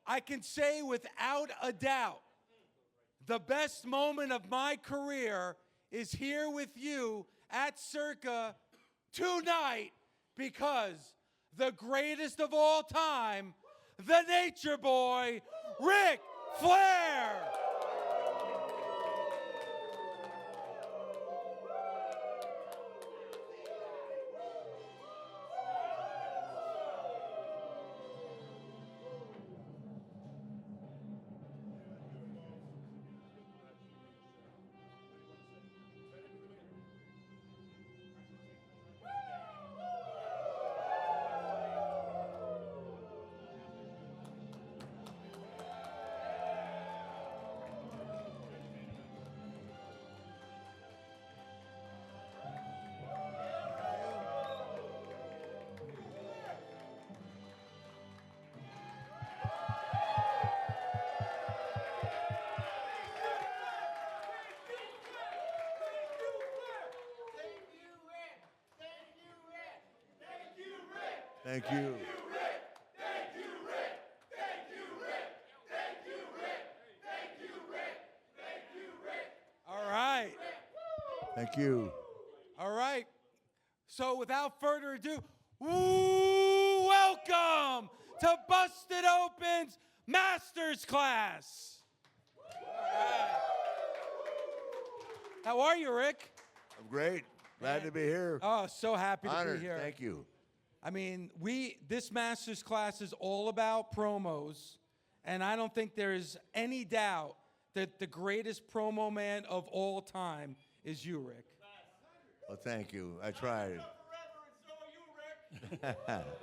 I can say without a doubt, the best moment of my career is here with you at Circa tonight, because the greatest of all time, the Nature Boy, Ric Flair. Thank you. Thank you, Ric. Thank you, Ric. Thank you, Ric. Thank you, Ric. Thank you, Ric. Thank you, Ric. All right. Thank you. All right. So without further ado, welcome to Busted Open's Masters Class. All right. How are you, Ric? I'm great. Glad to be here. Oh, so happy to Honored. be here. Thank you. I mean, this Masters Class is all about promos, and I don't think there is any doubt that the greatest promo man of all time is you, Ric. Well, thank you. I tried.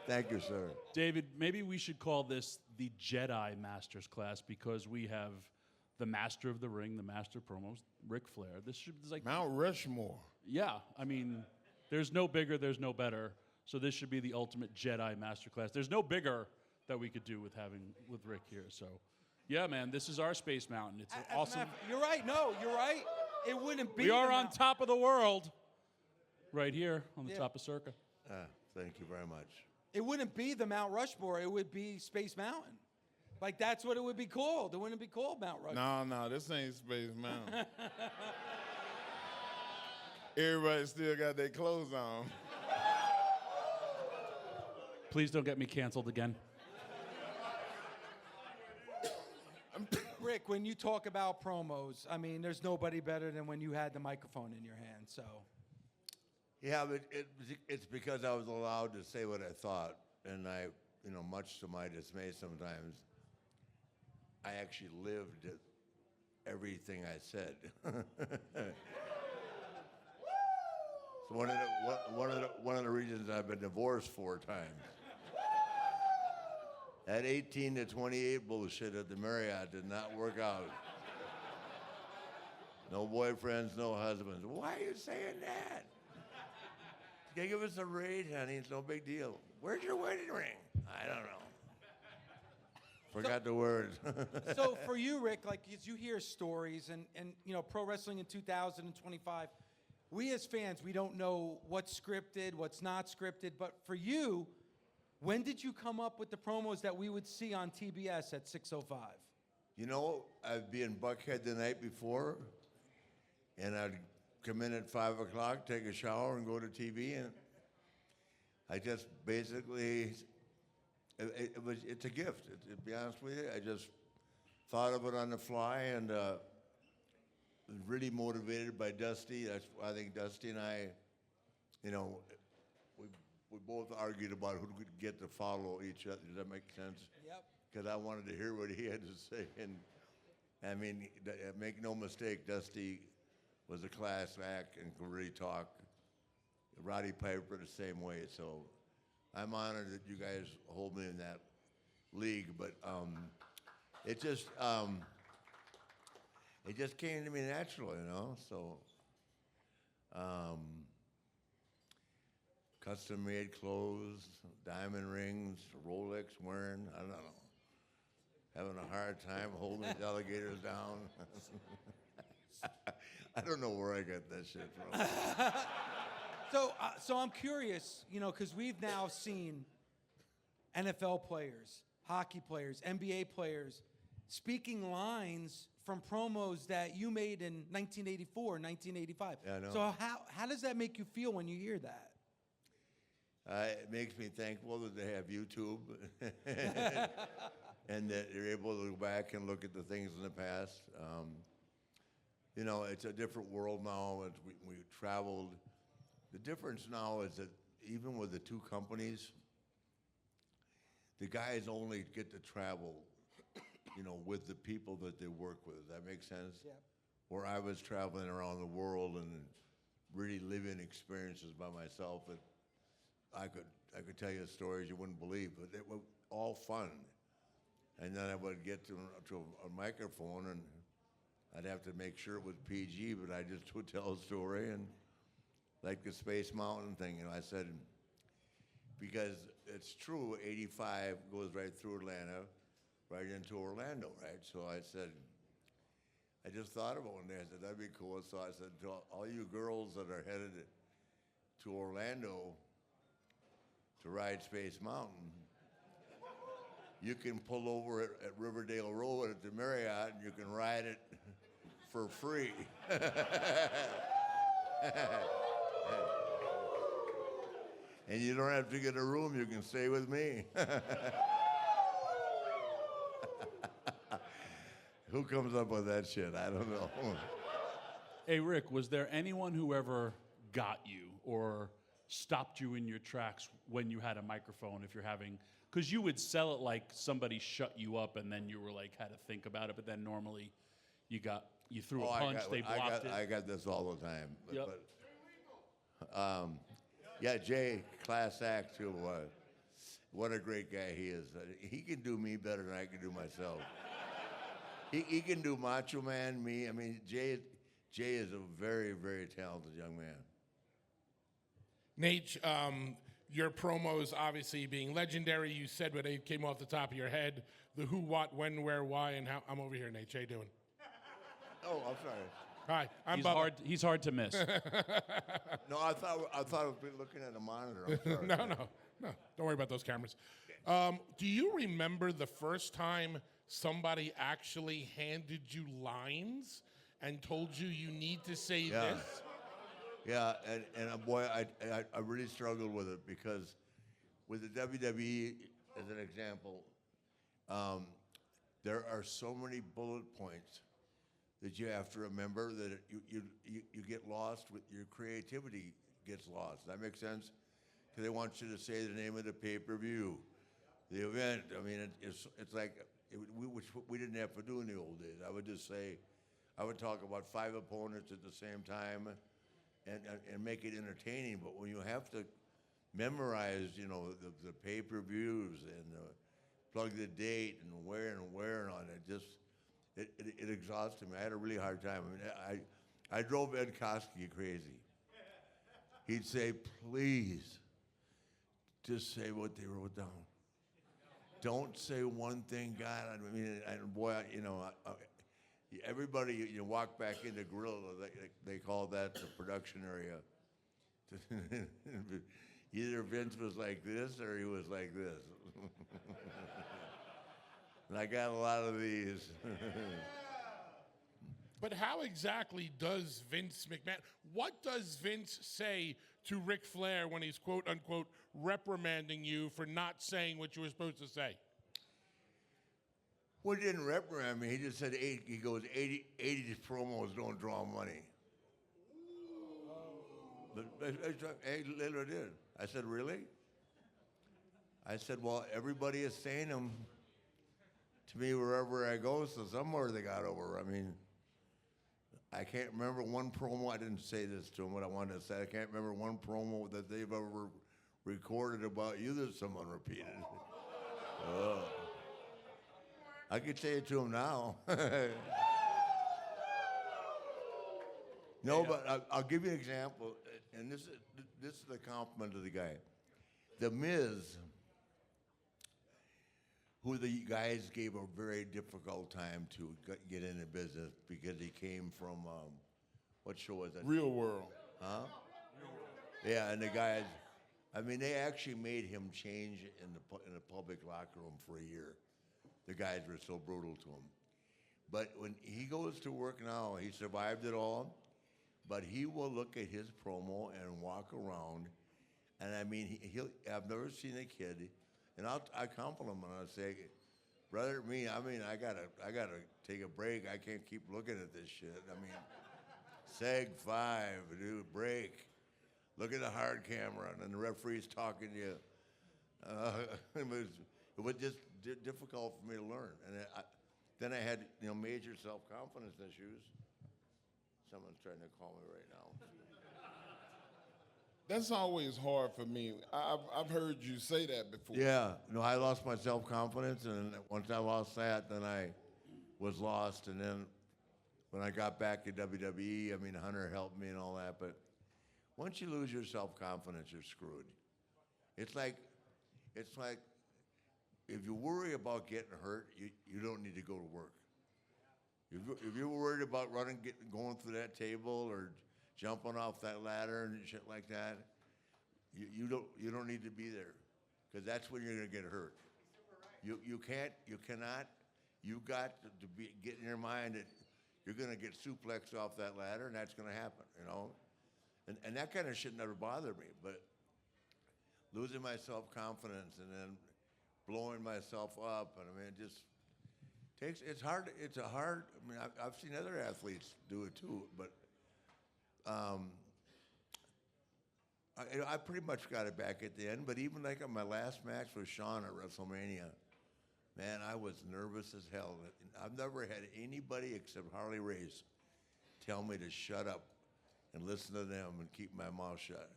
Thank you, sir. David, maybe we should call this the Jedi Masters Class, because we have the Master of the Ring, the Master of Promos, Ric Flair. This is like Mount Rushmore. Yeah, I mean, there's no bigger, there's no better. So this should be the ultimate Jedi Masterclass. There's no bigger that we could do with Ric here. So, yeah, man, this is our Space Mountain. It's awesome. You're right. No, you're right. It wouldn't be. We are on top of the world, right here on the top of Circa. Thank you very much. It wouldn't be the Mount Rushmore. It would be Space Mountain. Like, that's what it would be called. It wouldn't be called Mount Rushmore. No, this ain't Space Mountain. Everybody still got their clothes on. Please don't get me canceled again. Ric, when you talk about promos, I mean, there's nobody better than when you had the microphone in your hand. So, Yeah, but it's because I was allowed to say what I thought, and I, much to my dismay sometimes, I actually lived everything I said. It's one of the reasons I've been divorced 4 times. That 18 to 28 bullshit at the Marriott did not work out. No boyfriends, no husbands. Why are you saying that? You give us a raise, honey. It's no big deal. Where's your wedding ring? I don't know. Forgot the words. so for you, Ric, like, as you hear stories and pro wrestling in 2025, we as fans, we don't know what's scripted, what's not scripted. But for you, when did you come up with the promos that we would see on TBS at 6:05? I'd be in Buckhead the night before, and I'd come in at 5 o'clock, take a shower, and go to TV. And I just basically, it's a gift. To be honest with you, I just thought of it on the fly, and was really motivated by Dusty. I think Dusty and I, we both argued about who could get to follow each other. Does that make sense? Yep. Because I wanted to hear what he had to say. And I mean, make no mistake, Dusty was a class act and could really talk. Roddy Piper the same way. So I'm honored that you guys hold me in that league. But it just came to me natural, So custom-made clothes, diamond rings, Rolex wearing, I don't know. Having a hard time holding these alligators down. I don't know where I got that shit from. So I'm curious, because we've now seen NFL players hockey players, NBA players, speaking lines from promos that you made in 1984, 1985. Yeah, I know. So how does that make you feel when you hear that? It makes me thankful that they have YouTube and that you're able to go back and look at the things in the past. You know, it's a different world now. We traveled. The difference now is that even with the two companies, the guys only get to travel, you know, with the people that they work with. Does that make sense? Yeah. Where I was traveling around the world and really living experiences by myself that I could tell you stories you wouldn't believe, but it was all fun. And then I would get to a microphone and I'd have to make sure it was PG, but I just would tell a story. And like the Space Mountain thing, you know, I said, because it's true, 85 goes right through Atlanta, right into Orlando, right? So I said, I just thought about one day, I said, that'd be cool. So I said, to all you girls that are headed to Orlando to ride Space Mountain, you can pull over at Riverdale Road at the Marriott and you can ride it for free. And you don't have to get a room, you can stay with me. Who comes up with that shit? I don't know. Hey, Rick, was there anyone who ever got you or stopped you in your tracks when you had a microphone, if you're having, because you would sell it like somebody shut you up and then you were like, had to think about it, but then normally you threw a punch, they blocked it. I got this all the time. Yep. But, yeah, Jay, class act too. What a great guy he is. He can do me better than I can do myself. He can do Macho Man, me. I mean, Jay is a very, very talented young man. Nate, your promos obviously being legendary. You said what it came off the top of your head. The who, what, when, where, why, and how. I'm over here, Nate. How you doing? Oh, I'm sorry. Hi, I'm Bubba. He's hard to miss. No, I thought I was looking at a monitor. I'm sorry. No. Don't worry about those cameras. Do you remember the first time somebody actually handed you lines and told you need to say this? Yeah, and boy, I really struggled with it because with the WWE, as an example, there are so many bullet points that you have to remember that you get lost with your creativity gets lost. That makes sense? Because they want you to say the name of the pay-per-view, the event. I mean, it's like which we didn't have to do in the old days. I would just say, I would talk about 5 opponents at the same time and make it entertaining. But when you have to memorize, you know, the pay-per-views and plug the date and where and on it, just it exhausted me. I had a really hard time. I mean, I drove Ed Koski crazy. He'd say, please, just say what they wrote down. Don't say one thing, God. I mean, and boy, you know, everybody, you walk back into Gorilla, they call that the production area. Either Vince was like this or he was like this. And I got a lot of these. But how exactly does Vince McMahon, what does Vince say to Ric Flair when he's quote unquote reprimanding you for not saying what you were supposed to say? Well, he didn't reprimand me. He just said, he goes, 80 promos don't draw money. But he literally did. I said, really? I said, well, everybody is saying them to me wherever I go, so somewhere they got over. I mean, I can't remember one promo. I didn't say this to him, what I wanted to say. I can't remember one promo that they've ever recorded about you that someone repeated. I could say it to him now. No, but I'll give you an example, and this is a compliment to the guy. The Miz, who the guys gave a very difficult time to get into business because he came from, what show was that? Real World. Huh? Yeah, and the guys, I mean, they actually made him change in the public locker room for a year. The guys were so brutal to him. But when he goes to work now, he survived it all, but he will look at his promo and walk around, and I mean, I've never seen a kid, and I compliment him and I say, brother, I gotta take a break. I can't keep looking at this shit. I mean, seg 5, dude, break. Look at the hard camera, and then the referee's talking to you. It was just difficult for me to learn, and then I had major self-confidence issues. Someone's trying to call me right now. That's always hard for me. I've heard you say that before. Yeah, no, I lost my self-confidence, and once I lost that, then I was lost. And then when I got back to WWE, I mean, Hunter helped me and all that, but once you lose your self-confidence, you're screwed. It's like if you worry about getting hurt, you don't need to go to work. If you're worried about going through that table or jumping off that ladder and shit like that, you don't need to be there, because that's when you're gonna get hurt. You cannot. You got to get in your mind that you're gonna get suplexed off that ladder, and that's gonna happen. And that kind of shit never bothered me, but losing my self-confidence and then blowing myself up, and I mean, it just it's hard. It's a hard. I mean, I've seen other athletes do it too, but I pretty much got it back at the end. But even like on my last match with Shawn at WrestleMania, man, I was nervous as hell. I've never had anybody except Harley Race tell me to shut up and listen to them and keep my mouth shut.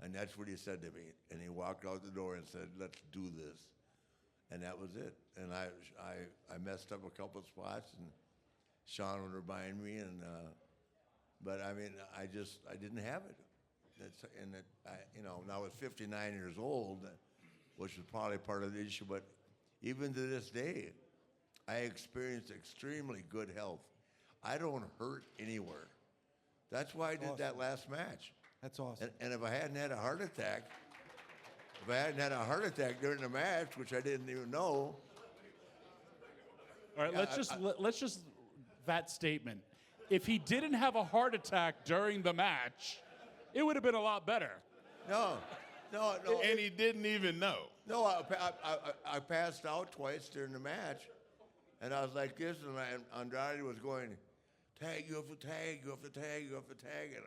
And that's what he said to me. And he walked out the door and said, "Let's do this." And that was it. And I messed up a couple of spots, and Shawn would remind me, but I mean, I didn't have it. Now I was 59 years old, which was probably part of the issue, but even to this day, I experienced extremely good health. I don't hurt anywhere. That's why I did that last match. That's awesome. And if I hadn't had a heart attack, during the match, which I didn't even know. All right, let's just that statement. If he didn't have a heart attack during the match, it would have been a lot better. No. And he didn't even know. No, I passed out twice during the match, and I was like this, and Andrade was going, "Tag, you have to tag, you have to tag, you have to tag," and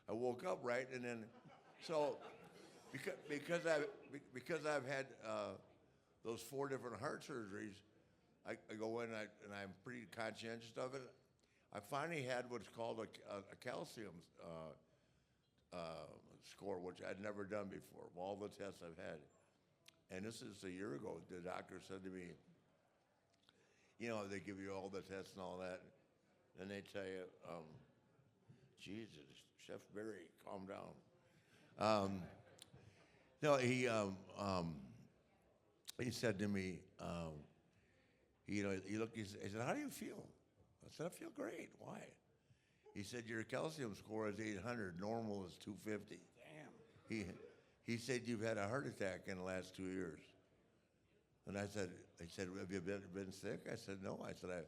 I woke up right, and then so because I've had those 4 different heart surgeries, I go in and I'm pretty conscientious of it. I finally had what's called a calcium score, which I'd never done before, of all the tests I've had. And this is a year ago. The doctor said to me, they give you all the tests and all that, and they tell you, Jesus, Chef Barry, calm down. No, he said to me, he said, "How do you feel?" I said, "I feel great." "Why?" He said, "Your calcium score is 800. Normal is 250. Damn. He said, "You've had a heart attack in the last 2 years." And he said, "Have you been sick?" I said, "No." I said, "I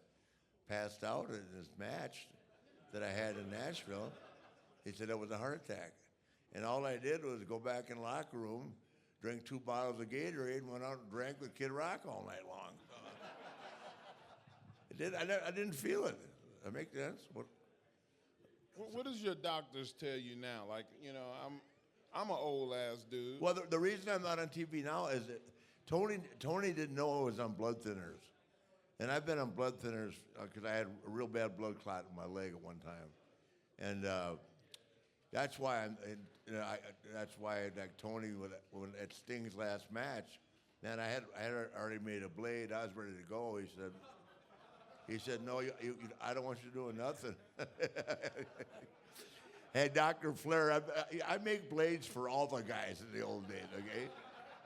passed out in this match that I had in Nashville." He said, "That was a heart attack." And all I did was go back in the locker room, drink 2 bottles of Gatorade, and went out and drank with Kid Rock all night long. I didn't feel it. That makes sense? What does your doctors tell you now? Like, I'm an old ass dude. Well, the reason I'm not on TV now is that Tony didn't know I was on blood thinners. And I've been on blood thinners because I had a real bad blood clot in my leg at one time. And that's why like Tony, when at Sting's last match, man, I had already made a blade. I was ready to go. He said, "No, I don't want you doing nothing." Hey, Dr. Flair, I make blades for all the guys in the old days, okay?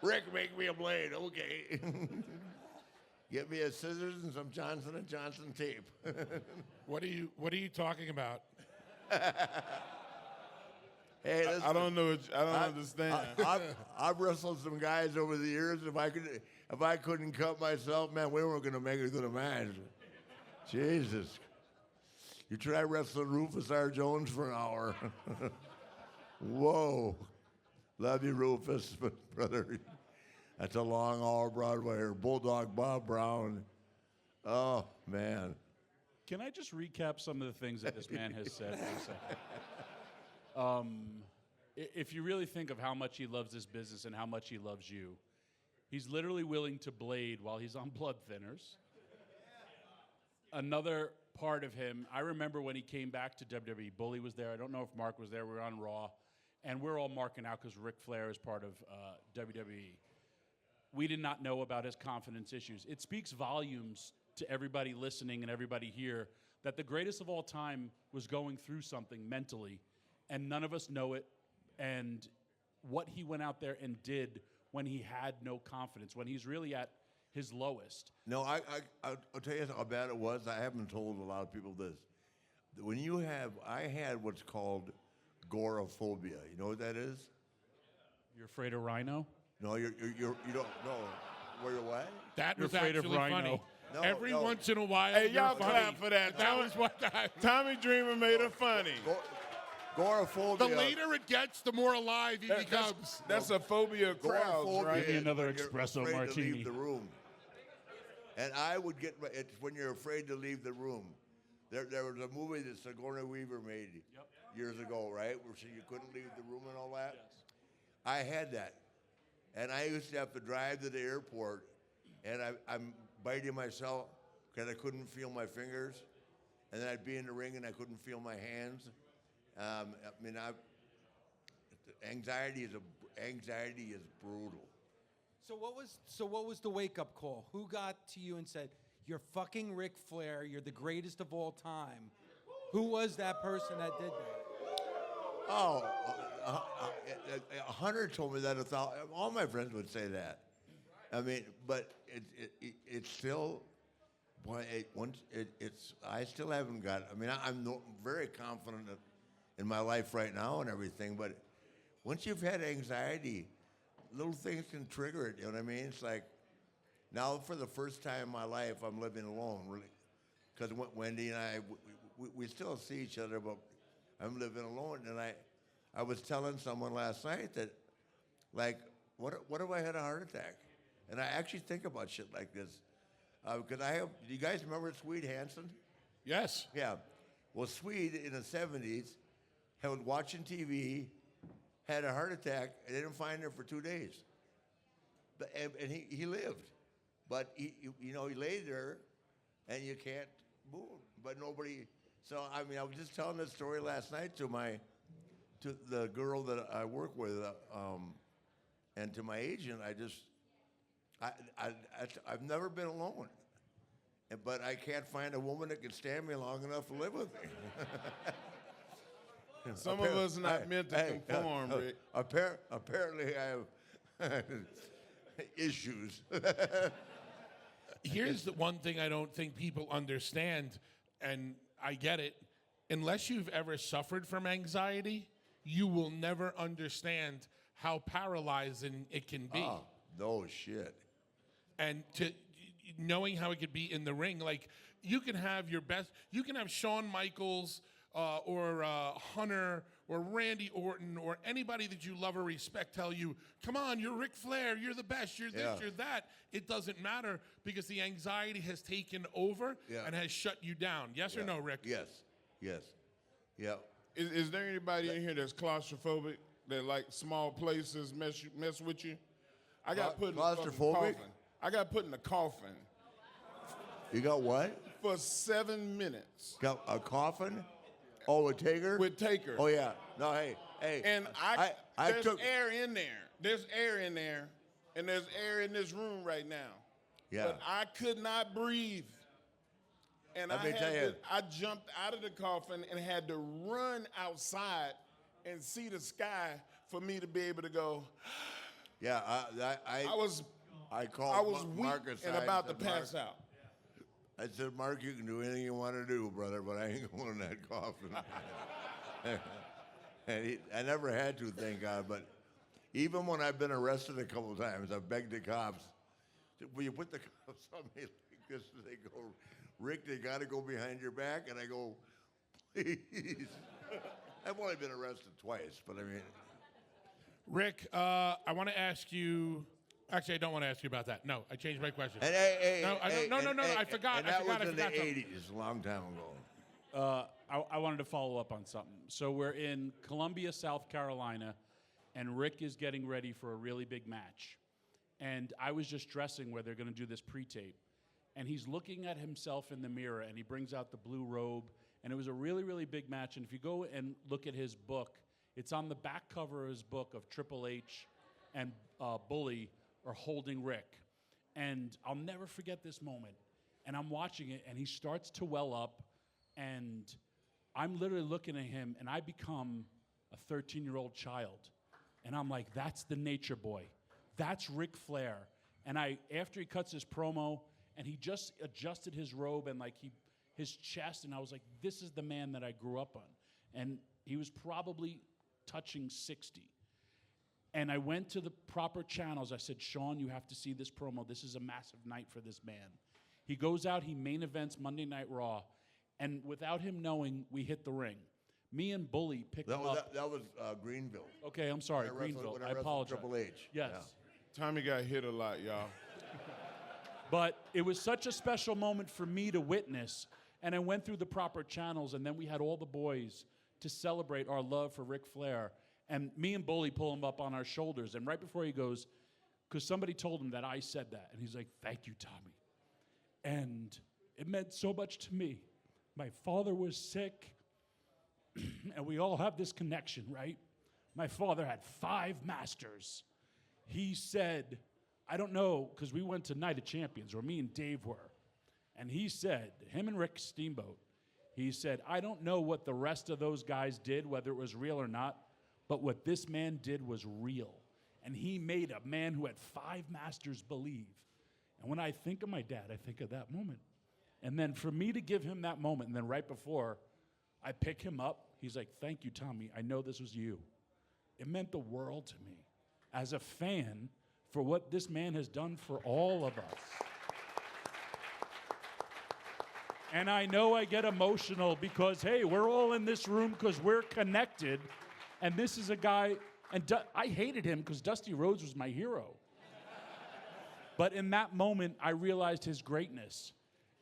"Rick, make me a blade." "Okay." "Get me a scissors and some Johnson & Johnson tape." What are you talking about? Hey, I don't know. I don't understand. I've wrestled some guys over the years. If I couldn't cut myself, man, we weren't going to make it through the match. Jesus. You try wrestling Rufus R. Jones for an hour. Whoa. Love you, Rufus, but brother, that's a long haul Broadway. Or Bulldog Bob Brown. Oh, man. Can I just recap some of the things that this man has said for a second? If you really think of how much he loves this business and how much he loves you, he's literally willing to blade while he's on blood thinners. Another part of him, I remember when he came back to WWE, Bully was there. I don't know if Mark was there. We were on Raw. And we're all marking out because Ric Flair is part of WWE. We did not know about his confidence issues. It speaks volumes to everybody listening and everybody here that the greatest of all time was going through something mentally, and none of us know it. And what he went out there and did when he had no confidence, when he's really at his lowest. No, I'll tell you how bad it was. I haven't told a lot of people this. When I had what's called agoraphobia. You know what that is? You're afraid of rhino? No, you don't know. Where you what? That You're was afraid of actually rhino. funny. No, Every no. once in a while, Hey, you're y'all funny. clap for that. That was what I... Tommy Dreamer made it funny. Agoraphobia. The later it gets, the more alive he becomes. That's a phobia of crowds, Agoraphobia right? Give me another is when you're espresso afraid martini. To leave the room. And I would get. It's when you're afraid to leave the room. There was a movie that Sigourney Weaver made years ago, right? Where you couldn't leave the room and all that. Yes. I had that, and I used to have to drive to the airport, and I'm biting myself because I couldn't feel my fingers, and then I'd be in the ring and I couldn't feel my hands. Anxiety is brutal. So what was the wake-up call? Who got to you and said, "You're fucking Ric Flair. You're the greatest of all time"? Who was that person that did that? Oh, 100 told me that. All my friends would say that. I mean, but it's still. Boy, I still haven't got. I mean, I'm very confident in my life right now and everything. But once you've had anxiety, little things can trigger it. You know what I mean? It's like now, for the first time in my life, I'm living alone, really, because Wendy and I, we still see each other, but I'm living alone. And I was telling someone last night that, like, what if I had a heart attack? And I actually think about shit like this. Because do you guys remember Swede Hansen? Yes. Yeah. Well, Swede in the 70s was watching TV, had a heart attack, and they didn't find her for 2 days. And he lived. But he lay there, and you can't move. But nobody. So I mean, I was just telling this story last night to the girl that I work with, and to my agent. I've never been alone, but I can't find a woman that can stand me long enough to live with me. Some of us not meant to conform, Rick. Apparently, I have issues. Here's the one thing I don't think people understand, and I get it. Unless you've ever suffered from anxiety, you will never understand how paralyzing it can be. Oh, no shit. And knowing how it could be in the ring, like you can have Shawn Michaels or Hunter or Randy Orton or anybody that you love or respect tell you, come on, you're Ric Flair, you're the best, you're this, you're that. It doesn't matter because the anxiety has taken over and has shut you down. Yes or no, Rick? Yes. Yeah. Is there anybody in here that's claustrophobic, that like small places mess with you? I got put in a fucking Claustrophobic? coffin. I got put in a coffin You got what? for 7 minutes. Got a coffin? Oh, with Taker? With Taker. Oh yeah. No, hey. And there's air in there. There's air in there, and there's air in this room right now. Yeah. But I could not breathe. And I jumped out of the coffin and had to run outside and see the sky for me to be able to go. Yeah, I called weak Mark and about to pass out. I said, Mark, you can do anything you want to do, brother, but I ain't going in that coffin. And I never had to, thank God. But even when I've been arrested a couple of times, I've begged the cops, will you put the cuffs on me like this? And they go, Rick, they got to go behind your back. And I go, please. I've only been arrested twice, but I mean. Rick, I want to ask you. Actually, I don't want to ask you about that. No, I changed my question. And, No, I forgot. And that I forgot was in the something. 80s, a long time ago. I wanted to follow up on something. So we're in Columbia, South Carolina, and Rick is getting ready for a really big match. And I was just dressing where they're going to do this pre-tape. And he's looking at himself in the mirror, and he brings out the blue robe. And it was a really, really big match. And if you go and look at his book, it's on the back cover of his book of Triple H and Bully are holding Rick. And I'll never forget this moment. And I'm watching it, and he starts to well up, and I'm literally looking at him, and I become a 13-year-old child. And I'm like, that's the Nature Boy. That's Ric Flair. And after he cuts his promo, and he just adjusted his robe and like his chest, and I was like, this is the man that I grew up on. And he was probably touching 60. And I went to the proper channels. I said, Sean, you have to see this promo. This is a massive night for this man. He goes out, he main events Monday Night Raw. And without him knowing, we hit the ring. Me and Bully picked him up. That was Greenville. Okay, I'm sorry, When I wrestled- Greenville. when I wrestled apologize. Triple H. Yes. Yeah. Tommy got hit a lot, y'all. But it was such a special moment for me to witness. And I went through the proper channels, and then we had all the boys to celebrate our love for Ric Flair. And me and Bully pull him up on our shoulders. And right before he goes, because somebody told him that I said that. And he's like, thank you, Tommy. And it meant so much to me. My father was sick, and we all have this connection, right? My father had 5 masters. He said, I don't know, because we went to Night of Champions, where me and Dave were. And he said, him and Rick Steamboat, he said, I don't know what the rest of those guys did, whether it was real or not, but what this man did was real. And he made a man who had 5 masters believe. And when I think of my dad, I think of that moment. And then for me to give him that moment, and then right before I pick him up, he's like, thank you, Tommy. I know this was you. It meant the world to me as a fan for what this man has done for all of us. And I know I get emotional because, hey, we're all in this room because we're connected. And this is a guy, and I hated him because Dusty Rhodes was my hero. But in that moment, I realized his greatness.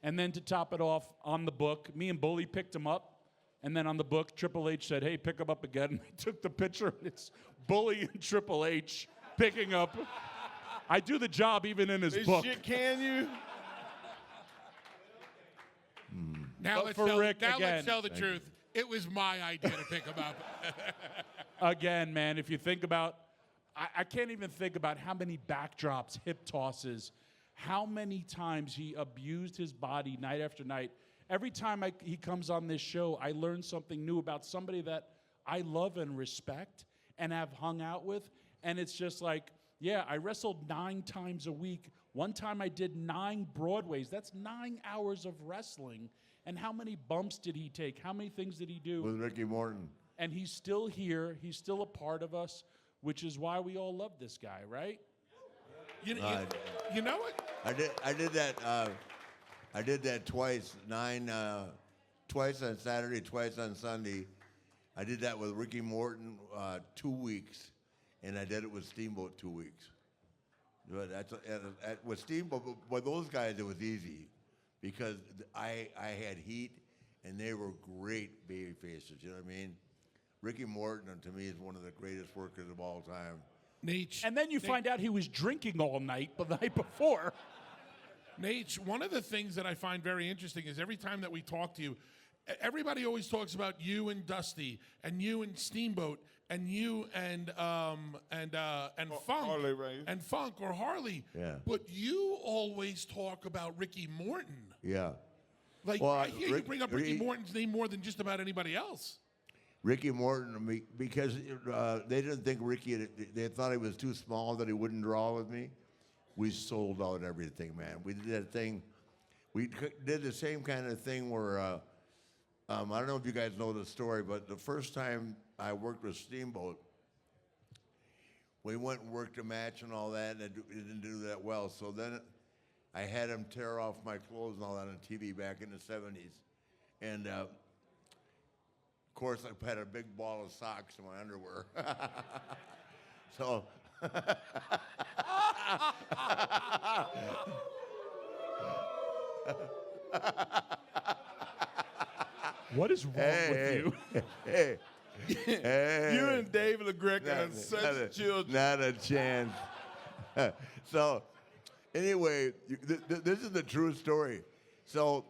And then to top it off, on the book, me and Bully picked him up. And then on the book, Triple H said, hey, pick him up again. And I took the picture, and it's Bully and Triple H picking up. I do the job even in his This book. shit, can you? Now, But for Rick, let's again- tell the truth. It was my idea to pick him up. Again, man, if you think about, I can't even think about how many backdrops, hip tosses, how many times he abused his body night after night. Every time he comes on this show, I learn something new about somebody that I love and respect and have hung out with. And it's just like, yeah, I wrestled 9 times a week. One time I did 9 Broadways. That's 9 hours of wrestling. And how many bumps did he take? How many things did he do? With Ricky Morton. And he's still here. He's still a part of us, which is why we all love this guy, right? You know what? I did that twice. Twice on Saturday, twice on Sunday. I did that with Ricky Morton 2 weeks, and I did it with Steamboat 2 weeks. But with Steamboat, with those guys, it was easy because I had heat, and they were great baby faces. You know what I mean? Ricky Morton, to me, is one of the greatest workers of all time. Nate. And then you find out he was drinking all night the night before. Nate, one of the things that I find very interesting is every time that we talk to you, everybody always talks about you and Dusty, and you and Steamboat, and you and Funk, Harley, right? and Funk or Harley. Yeah. But you always talk about Ricky Morton. Yeah. Like Well, I hear you Rick- bring up Ricky Rick- Morton's name more than just about anybody else. Ricky Morton, because they didn't think Ricky, they thought he was too small, that he wouldn't draw with me. We sold out everything, man. We did that thing. We did the same kind of thing where, I don't know if you guys know the story, but the first time I worked with Steamboat. We went and worked a match and all that, and it didn't do that well. So then I had him tear off my clothes and all that on TV back in the 70s. And of course, I had a big ball of socks in my underwear. So. What is wrong with you? Hey. You and Dave LaGreca are such children. Not a chance. So, anyway, this is the true story. So,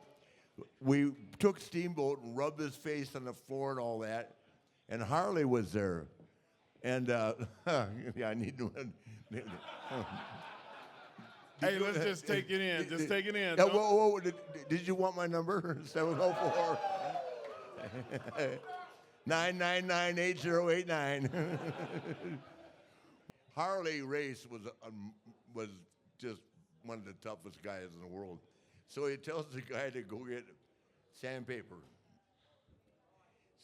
we took Steamboat and rubbed his face on the floor and all that, and Harley was there. And, yeah, I need to. Hey, let's just take it in. Just take it in. Yeah, whoa, did you want my number? 704 999-8089. Harley Race was just one of the toughest guys in the world. So he tells the guy to go get sandpaper.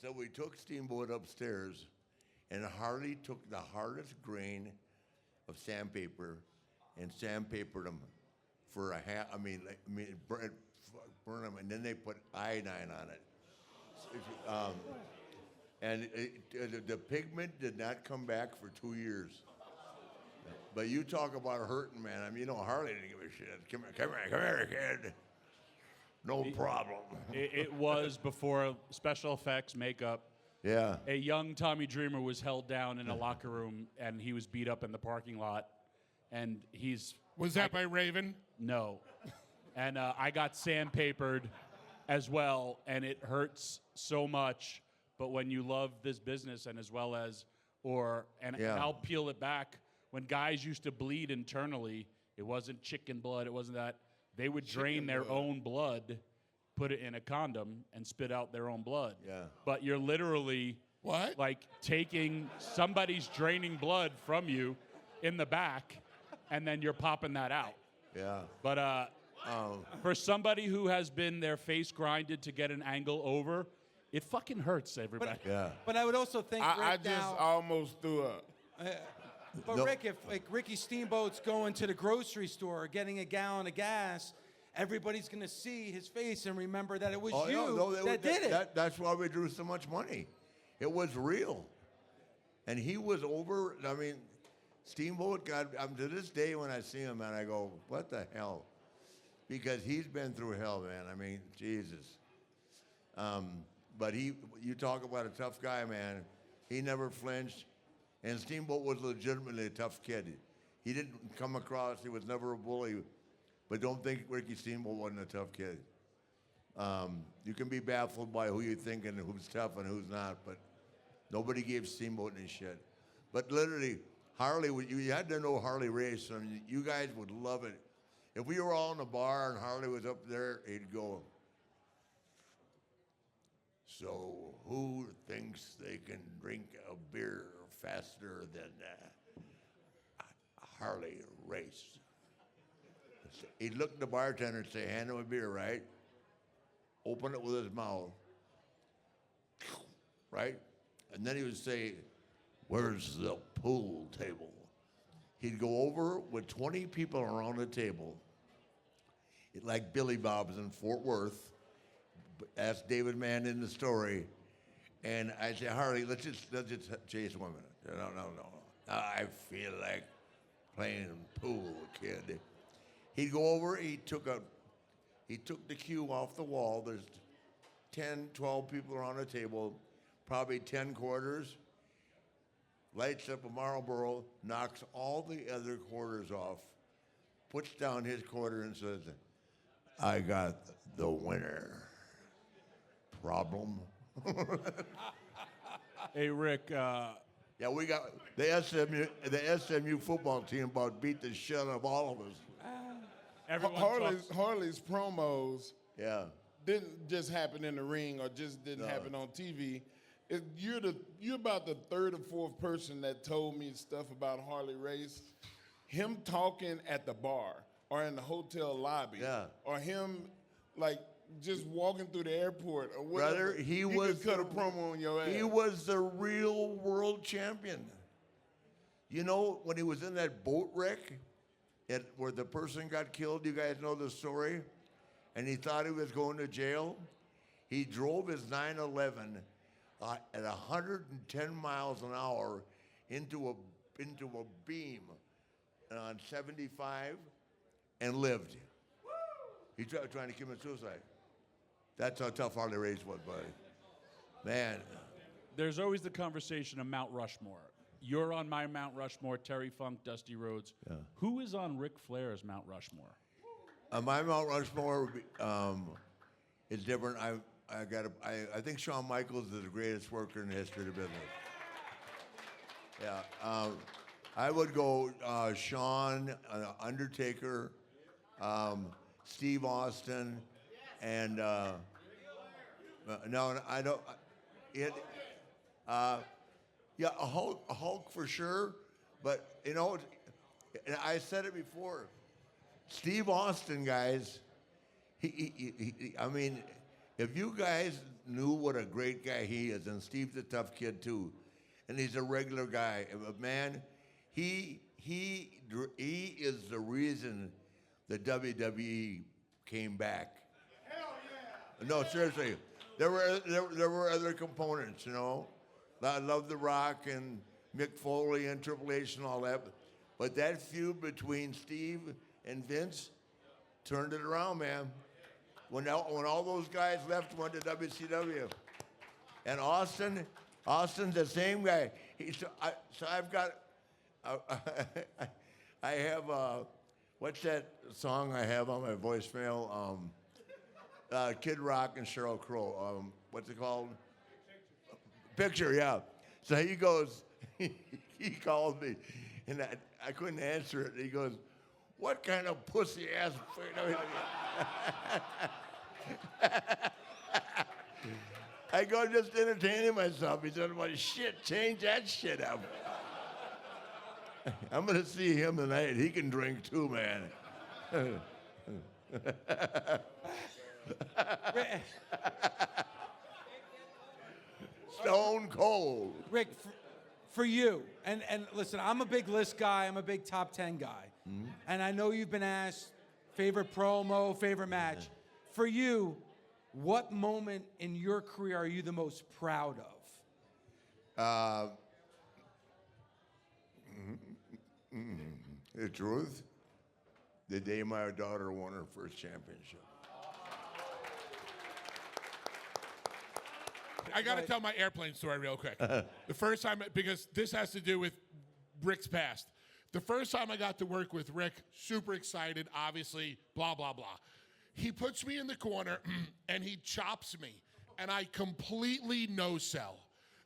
So we took Steamboat upstairs, and Harley took the hardest grain of sandpaper and sandpapered them for a half. Burn them, and then they put iodine on it. And the pigment did not come back for 2 years. But you talk about hurting, man. I mean, Harley didn't give a shit. Come here, kid. No problem. It was before special effects, makeup. Yeah. A young Tommy Dreamer was held down in a locker room, and he was beat up in the parking lot. And Was that by Raven? No. And I got sandpapered as well, and it hurts so much. But when you love this business, and as well as, and I'll peel it back, when guys used to bleed internally, it wasn't chicken blood, it wasn't that. They would drain their own blood, put it in a condom, and spit out their own blood. Yeah. But you're literally like taking somebody's draining blood from you in the back, and then you're popping that out. Yeah. But for somebody who has been their face grinded to get an angle over, it fucking hurts, everybody. But I would also think I Rick just now, almost threw up. but Rick, if like Ricky Steamboat's going to the grocery store getting a gallon of gas, everybody's going to see his face and remember that it was that did it. That's why we drew so much money. It was real. And he was over, I mean, Steamboat, God, to this day when I see him, man, I go, what the hell? Because he's been through hell, man. I mean, Jesus. But you talk about a tough guy, man. He never flinched. And Steamboat was legitimately a tough kid. He didn't come across, he was never a bully. But don't think Ricky Steamboat wasn't a tough kid. You can be baffled by who you think and who's tough and who's not, but nobody gave Steamboat any shit. But literally, Harley, you had to know Harley Race. I mean, you guys would love it. If we were all in a bar and Harley was up there, he'd go, so who thinks they can drink a beer faster than Harley Race? He'd look at the bartender and say, hand him a beer, right? Open it with his mouth, right? And then he would say, where's the pool table? He'd go over with 20 people around the table, like Billy Bob's in Fort Worth. Ask David Mann in the story. And I say, Harley, let's just chase women. No. I feel like playing pool, kid. He'd go over, he took the cue off the wall. There's 10, 12 people around the table, probably 10 quarters. Lights up a Marlboro, knocks all the other quarters off, puts down his quarter and says, I got the winner. Problem? Hey, Rick. Yeah, we got the SMU football team about beat the shit out of all of us. Harley's promos Yeah. didn't just happen in the ring or just didn't happen on TV. You're about the third or fourth person that told me stuff about Harley Race. Him talking at the bar or in the hotel lobby, Yeah. or him like just walking through the airport or whatever. Brother, he could cut a promo on your ass. He was the real world champion. You know, when he was in that boat wreck where the person got killed, you guys know the story? And he thought he was going to jail. He drove his 911 at 110 miles an hour into a beam on 75 and lived. He tried trying to commit suicide. That's how tough Harley Race was, buddy. Man. There's always the conversation of Mount Rushmore. You're on my Mount Rushmore, Terry Funk, Dusty Rhodes. Yeah. Who is on Ric Flair's Mount Rushmore? My Mount Rushmore would be, is different. I think Shawn Michaels is the greatest worker in the history of the business. Yeah. I would go Shawn, Undertaker, Steve Austin, and no, I don't. Yeah, a Hulk for sure, but you know, and I said it before. Steve Austin, guys. I mean, if you guys knew what a great guy he is, and Steve's a tough kid too, and he's a regular guy. But man, he is the reason the WWE came back. Hell yeah! No, seriously, there were other components, you know. I love The Rock and Mick Foley and Triple H and all that, but that feud between Steve and Vince turned it around, man. When all those guys left, went to WCW, and Austin's the same guy. So I've got, I have what's that song I have on my voicemail? Kid Rock and Sheryl Crow. What's it called? Picture, yeah. So he goes, he called me, and I couldn't answer it. He goes, "What kind of pussy ass?" I go, just entertaining myself. He said, "Well, shit, change that shit up." I'm gonna see him tonight. He can drink too, man. Stone cold. Rick, for you, and listen, I'm a big list guy. I'm a big top 10 guy. Mm-hmm. And I know you've been asked favorite promo, favorite match. For you, what moment in your career are you the most proud of? The truth, the day my daughter won her first championship. I got to tell my airplane story real quick. The first time, because this has to do with Ric's past. The first time I got to work with Ric, super excited, obviously, blah, blah, blah. He puts me in the corner, and he chops me, and I completely no-sell.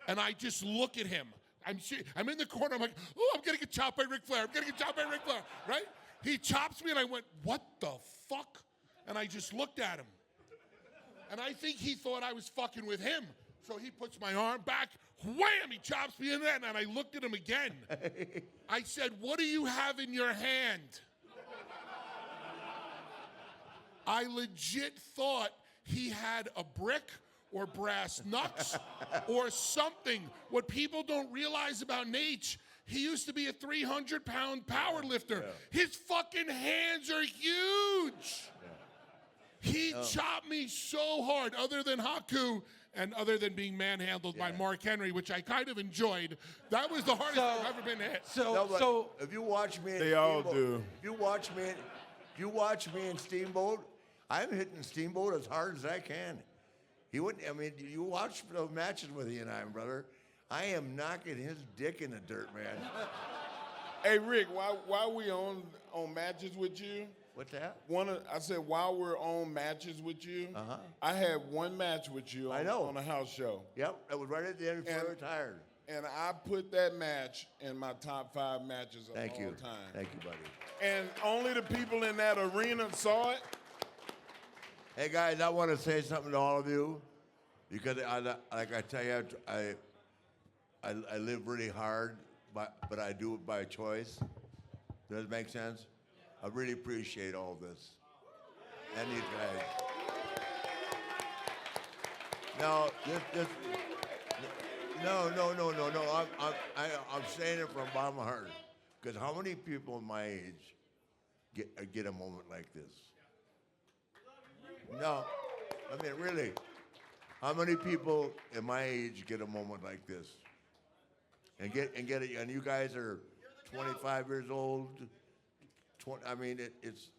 And I just look at him. I'm in the corner. I'm like, oh, I'm going to get chopped by Ric Flair. I'm going to get chopped by Ric Flair, right? He chops me, and I went, what the fuck? And I just looked at him. And I think he thought I was fucking with him. So he puts my arm back, wham, he chops me in there, and I looked at him again. I said, what do you have in your hand? I legit thought he had a brick or brass knucks or something. What people don't realize about Nate, he used to be a 300-pound power lifter. Yeah. His fucking hands are huge. Yeah. He chopped me so hard, other than Haku, and other than being manhandled by Mark Henry, which I kind of enjoyed. That was the hardest I've ever been hit. So if you watch me, they all do. If you watch me in Steamboat, I'm hitting Steamboat as hard as I can. He wouldn't. I mean, you watch those matches with he and I, brother. I am knocking his dick in the dirt, man. Hey, Ric, while we on matches with you. What's that? I said while we're on matches with you, I had one match with you on a house show. Yep, that was right at the end before I retired. And I put that match in my top 5 matches of all time. Thank you, buddy. And only the people in that arena saw it. Hey, guys, I want to say something to all of you because, like I tell you, I live really hard, but I do it by choice. Does it make sense? I really appreciate all this. And you guys. No, no. I'm saying it from the bottom of my heart. Because how many people my age get a moment like this? No, I mean really. How many people in my age get a moment like this? And get it? And you guys are 25 years old. 20. I mean, it's.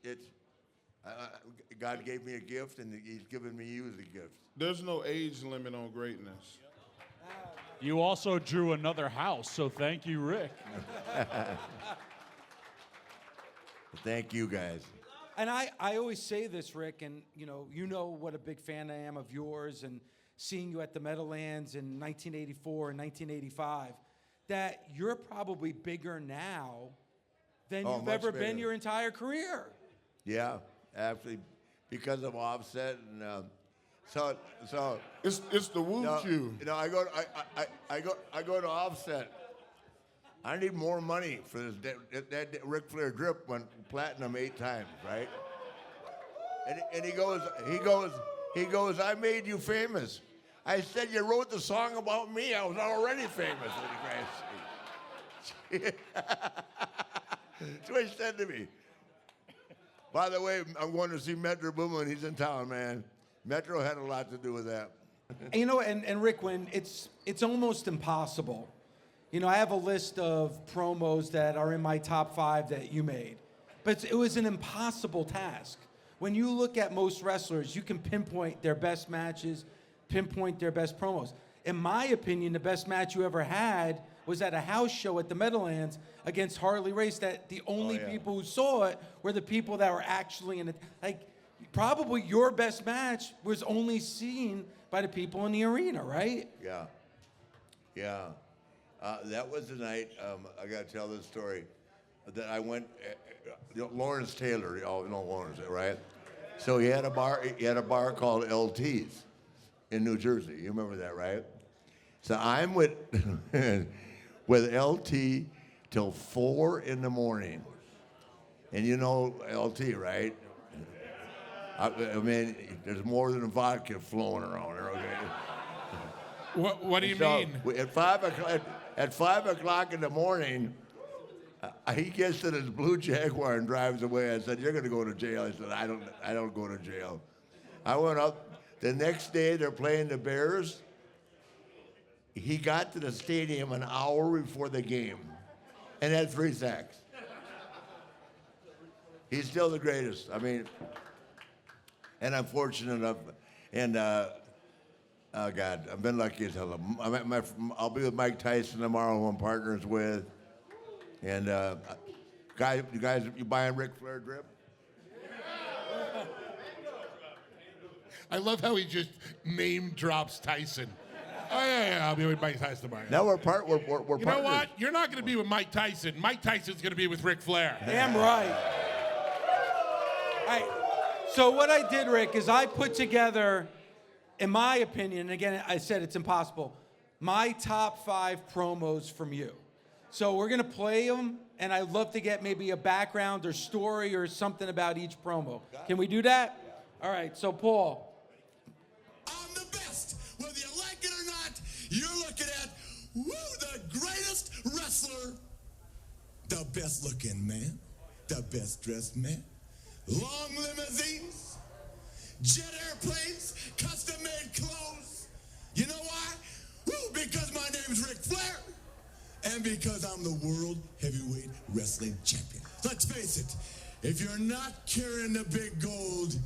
God gave me a gift, and He's given me you the gift. There's no age limit on greatness. You also drew another house, so thank you, Rick. Thank you, guys. And I always say this, Rick, and you know what a big fan I am of yours, and seeing you at the Meadowlands in 1984 and 1985, that you're probably bigger now than you've ever been your entire career. Yeah, actually, because of Offset and so It's the woo cue. You know, I go to Offset. I need more money for this. That Ric Flair drip went platinum 8 times, right? And he goes, I made you famous. I said, you wrote the song about me. I was already famous. That's what he said to me. By the way, I'm going to see Metro Boomin. He's in town, man. Metro had a lot to do with that. And Rick, when it's almost impossible. I have a list of promos that are in my top 5 that you made. But it was an impossible task. When you look at most wrestlers, you can pinpoint their best matches, pinpoint their best promos. In my opinion, the best match you ever had was at a house show at the Meadowlands against Harley Race, that the only people who saw it were the people that were actually in it. Like, probably your best match was only seen by the people in the arena, right? Yeah. That was the night, I got to tell this story, that I went, Lawrence Taylor, you all know Lawrence, right? So he had a bar called LT's in New Jersey. You remember that, right? So I'm with LT till 4 in the morning. And you know LT, right? I mean, there's more than vodka flowing around there, okay? What do you mean? At 5 o'clock in the morning, he gets to his blue Jaguar and drives away. I said, "You're going to go to jail." He said, I don't go to jail. I went up. The next day, they're playing the Bears. He got to the stadium an hour before the game and had 3 sacks. He's still the greatest. I mean, and I'm fortunate enough, and oh God, I've been lucky as hell. I'll be with Mike Tyson tomorrow, who I'm partners with. And you buying Ric Flair drip? I love how he just name drops Tyson. Oh yeah, I'll be with Mike Tyson tomorrow. Now we're partners. You know what? You're not going to be with Mike Tyson. Mike Tyson's going to be with Ric Flair. Damn right. All right. So what I did, Rick, is I put together, in my opinion, and again, I said it's impossible, my top 5 promos from you. So we're going to play them, and I'd love to get maybe a background or story or something about each promo. Can we do that? All right, so Paul. I'm the best. Whether you like it or not, you're looking at, the greatest wrestler. The best looking man. The best dressed man. Long limousines. Jet airplanes. Custom made clothes. You know why? Because my name's Ric Flair. And because I'm the world heavyweight wrestling champion. Let's face it, if you're not carrying the big gold,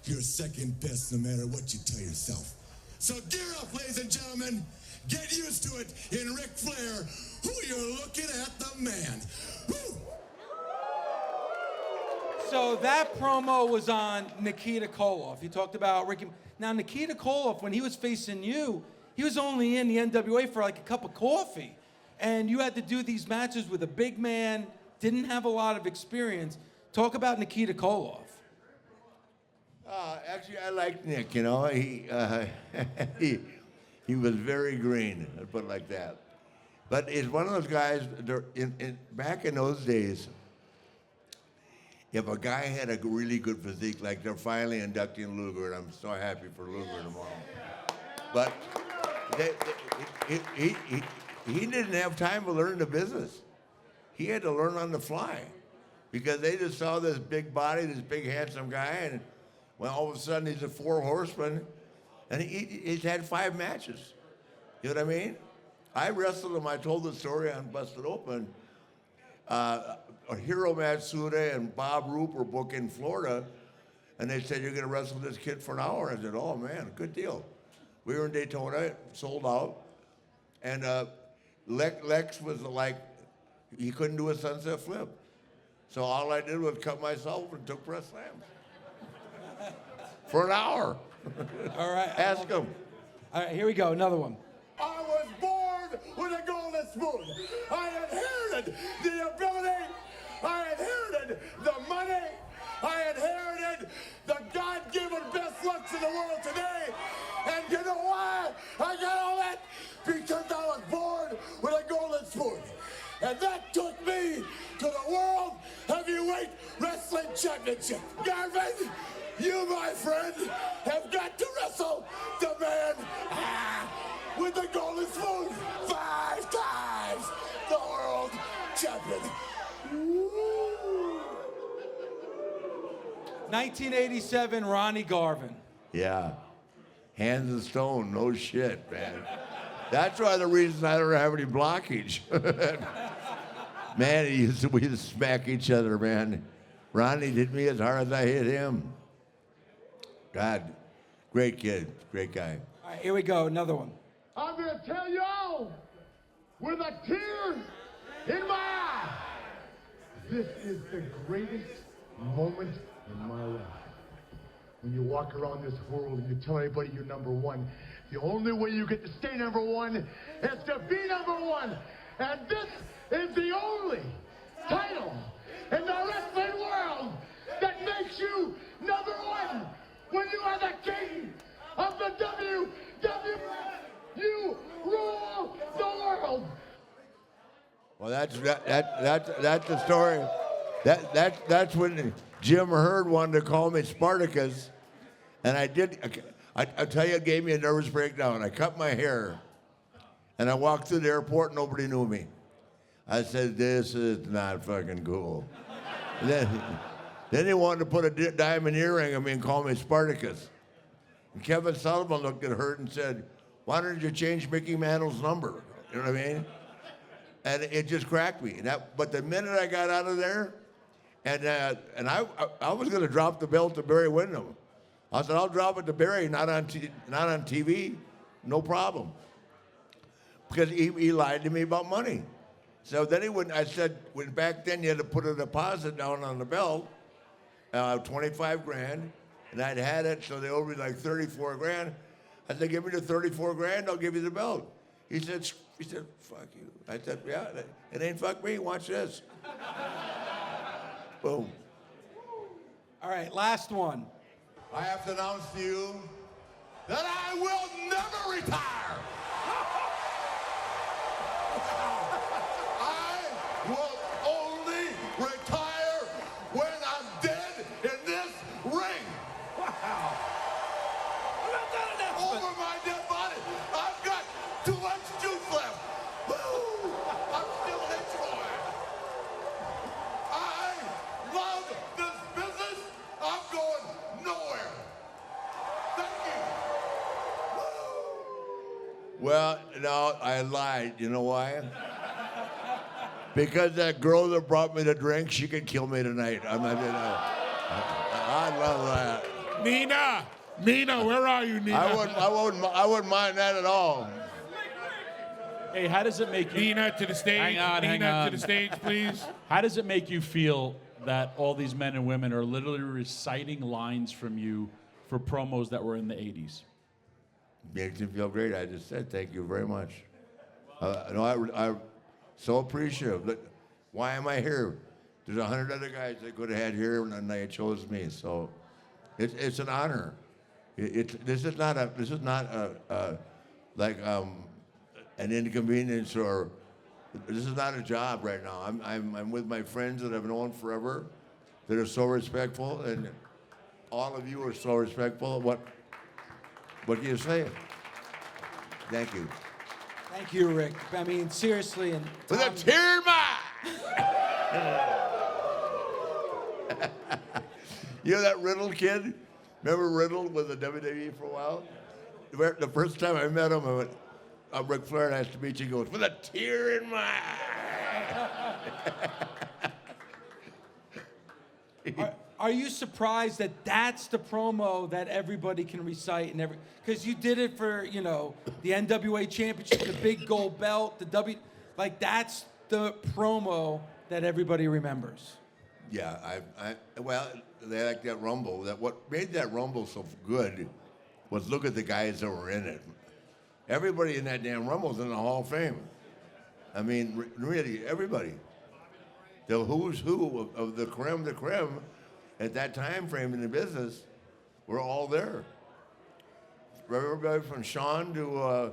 you're second best no matter what you tell yourself. So gear up, ladies and gentlemen. Get used to it in Ric Flair. Who you're looking at, the man. Woo! So that promo was on Nikita Koloff. You talked about Ricky. Now, Nikita Koloff, when he was facing you, he was only in the NWA for like a cup of coffee. And you had to do these matches with a big man, didn't have a lot of experience. Talk about Nikita Koloff. Actually, I like Nick, He was very green, I'd put it like that. But he's one of those guys, back in those days, if a guy had a really good physique, like they're finally inducting Luger, and I'm so happy for Luger tomorrow. But he didn't have time to learn the business. He had to learn on the fly because they just saw this big body, this big handsome guy, and well, all of a sudden he's a 4 horseman, and he's had 5 matches. You know what I mean? I wrestled him. I told the story on Busted Open. Hiro Matsuda and Bob Roop were booked in Florida, and they said, you're going to wrestle this kid for an hour. I said, oh, man, good deal. We were in Daytona, sold out, and Lex was like, he couldn't do a sunset flip. So all I did was cut myself and took press slams. For an hour. All right. Ask him. All right, here we go. Another one. I was born with a golden spoon. I inherited the ability. I inherited the money. I inherited the God-given best looks in the world today. And you know why I got all that? Because I was born with a golden spoon. And that took me to the World Heavyweight Wrestling Championship. Garvin, you, my friend, have got to wrestle the man with the golden spoon 5 times the world champion. Woo. 1987, Ronnie Garvin. Yeah. Hands of stone, no shit, man. That's why the reason I don't have any blockage. Man, we used to smack each other, man. Ronnie hit me as hard as I hit him. God, great kid, great guy. All right, here we go. Another one. I'm going to tell y'all with a tear in my eye. This is the greatest moment in my life. When you walk around this world and you tell everybody you're number one, the only way you get to stay number one is to be number one. And this is the only title in the wrestling world that makes you number one. When you are the king of the WWF, you rule the world. Well, that's the story. That's when Jim Herd wanted to call me Spartacus, and I did. I tell you, it gave me a nervous breakdown. I cut my hair, and I walked through the airport. And nobody knew me. I said, "This is not fucking cool." Then he wanted to put a diamond earring on me and call me Spartacus. And Kevin Sullivan looked at Hurt and said, "Why don't you change Mickey Mantle's number?" You know what I mean? And it just cracked me. But the minute I got out of there, and I was going to drop the belt to Barry Windham. I said, I'll drop it to Barry, not on TV, no problem. Because he lied to me about money. So then I said, when back then you had to put a deposit down on the belt, 25 grand, and I'd had it, so they owed me like 34 grand. I said, give me the 34 grand, I'll give you the belt. He said, fuck you. I said, yeah, it ain't fuck me, watch this. Boom. All right, last one. I have to announce to you that I will never retire. I will only retire when I'm dead in this ring. Wow. Over my dead body, I've got too much juice left. Woo! I'm still enjoying. I love this business. I'm going nowhere. Thank you. Woo! Well, no, I lied. You know why? Because that girl that brought me the drink, she could kill me tonight. I love that. Nina, where are you, Nina? I wouldn't mind that at all. Hey, how does it make you... Nina, to the stage. Hang on. To the stage, please. How does it make you feel that all these men and women are literally reciting lines from you for promos that were in the 80s? Makes me feel great. I just said thank you very much. I'm so appreciative. Look, why am I here? There's 100 other guys that could have had here, and they chose me. So it's an honor. This is not an inconvenience, or this is not a job right now. I'm with my friends that I've known forever, that are so respectful, and all of you are so respectful. What can you say? Thank you. Thank you, Rick. I mean, seriously. And With a Tom, tear in my eye. You know that Riddle kid? Remember Riddle was a WWE for a while? The first time I met him, I went, I'm Ric Flair, nice to meet you. He goes, with a tear in my eye. Are you surprised that that's the promo that everybody can recite and because you did it for, you know, the NWA Championship, the big gold belt, the like that's the promo that everybody remembers. Yeah, well, they like that Rumble. That what made that Rumble so good was look at the guys that were in it. Everybody in that damn Rumble's in the Hall of Fame. I mean, really, everybody. The who's who of the creme de creme at that time frame in the business were all there. Everybody from Sean to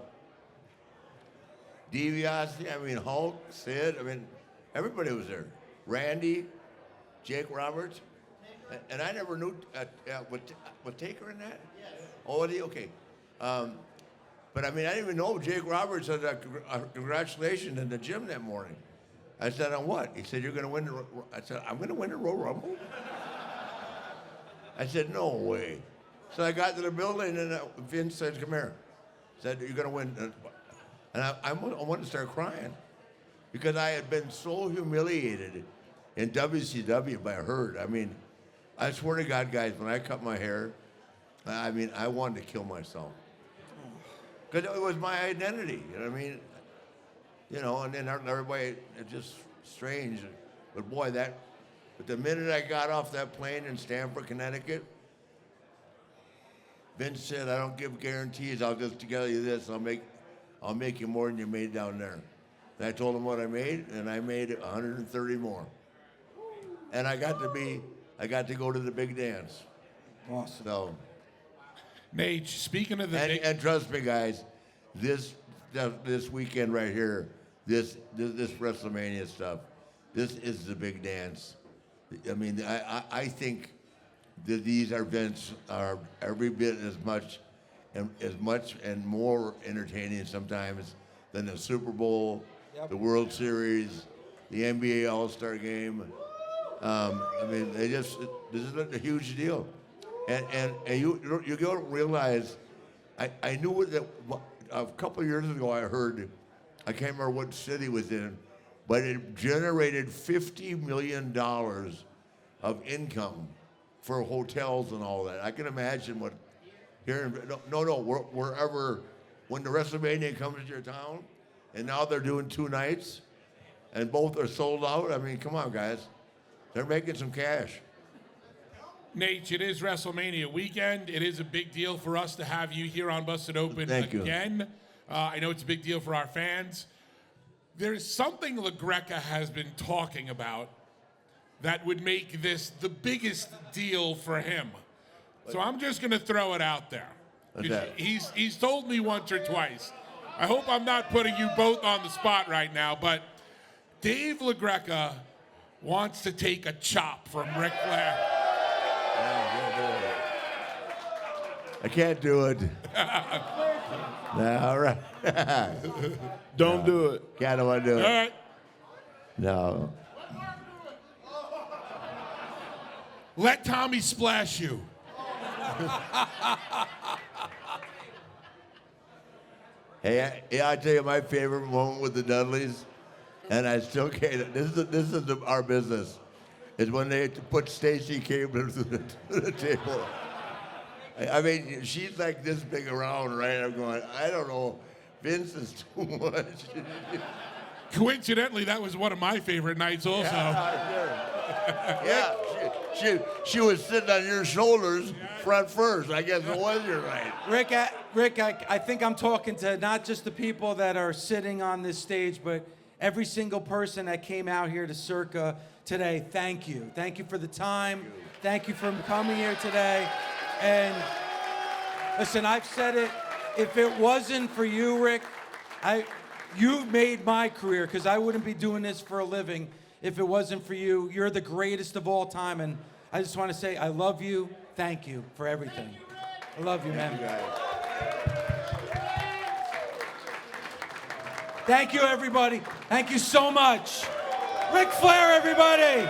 DiBiase, I mean, Hulk, Sid, I mean, everybody was there. Randy, Jake Roberts, and I never knew, was Taker in that? Yes. Oh, was he? Okay. But I mean, I didn't even know Jake Roberts said congratulations in the gym that morning. I said, on what? He said, you're going to win I said, I'm going to win the Royal Rumble? I said, no way. So I got to the building and Vince said, come here. Said, you're going to win. And I wanted to start crying because I had been so humiliated in WCW by Hurt. I mean, I swear to God, guys, when I cut my hair, I mean, I wanted to kill myself. Because it was my identity, you know what I mean? You know, and then everybody, it's just strange. But boy, but the minute I got off that plane in Stamford, Connecticut, Vince said, I don't give guarantees, I'll just tell you this, I'll make you more than you made down there. And I told him what I made, and I made 130 more. And I got to go to the big dance. Awesome. So, Nate, speaking of the and trust me, guys, this weekend right here, this WrestleMania stuff, this is the big dance. I mean, I think that these events are every bit as much and more entertaining sometimes than the Super Bowl, the World Series, the NBA All-Star Game. I mean, this is a huge deal. And you don't realize, I knew that a couple of years ago I heard, I can't remember what city it was in, but it generated $50 million of income for hotels and all that. I can imagine what here wherever, when the WrestleMania comes to your town, and now they're doing 2 nights, and both are sold out. I mean, come on, guys. They're making some cash. Nate, it is WrestleMania weekend. It is a big deal for us to have you here on Busted Open again. I know it's a big deal for our fans. There's something LaGreca has been talking about that would make this the biggest deal for him. So I'm just going to throw it out there. What's that? He's told me once or twice. I hope I'm not putting you both on the spot right now, but Dave LaGreca wants to take a chop from Ric Flair. I can't do it. No, all right. Don't do it. Can't want to do it. All right. No. Let Tommy splash you. Hey, I tell you my favorite moment with the Dudleys, and I still can't. This is our business. Is when they put Stacey Cable to the table. I mean, she's like this big around, right? I'm going, I don't know. Vince is too much. Coincidentally, that was one of my favorite nights also. Yeah, she was sitting on your shoulders front first. I guess it was your right. Rick, I think I'm talking to not just the people that are sitting on this stage, but every single person that came out here to Circa today. Thank you. Thank you for the time. Thank you for coming here today. And listen, I've said it. If it wasn't for you, Rick, you've made my career, because I wouldn't be doing this for a living if it wasn't for you. You're the greatest of all time, and I just want to say I love you. Thank you for everything. I love you, man. Thank you, everybody. Thank you so much. Ric Flair, everybody.